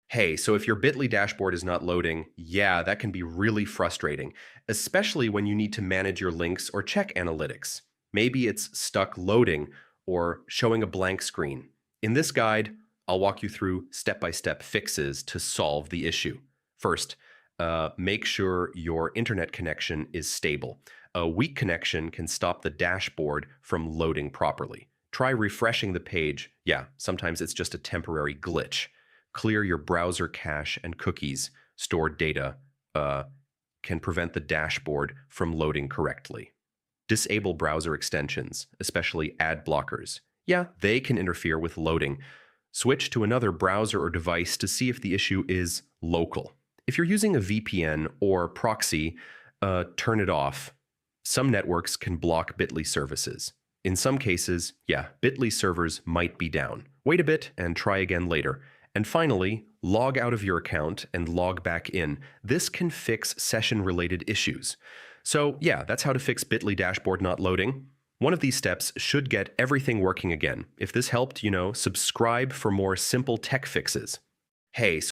Hey, so if your Bitly dashboard is not loading, yeah, that can be really frustrating, especially when you need to manage your links or check analytics. Maybe it's stuck loading or showing a blank screen. In this guide, I'll walk you through step-by-step fixes to solve the issue. First, make sure your internet connection is stable. A weak connection can stop the dashboard from loading properly. Try refreshing the page. Yeah, sometimes it's just a temporary glitch. Clear your browser cache and cookies. Stored data uh, can prevent the dashboard from loading correctly. Disable browser extensions, especially ad blockers. Yeah, they can interfere with loading. Switch to another browser or device to see if the issue is local. If you're using a VPN or proxy, turn it off. Some networks can block Bitly services. In some cases, yeah, Bitly servers might be down. Wait a bit and try again later. And finally, log out of your account and log back in. This can fix session-related issues. So yeah, that's how to fix Bitly dashboard not loading. One of these steps should get everything working again. If this helped, subscribe for more simple tech fixes. Hey,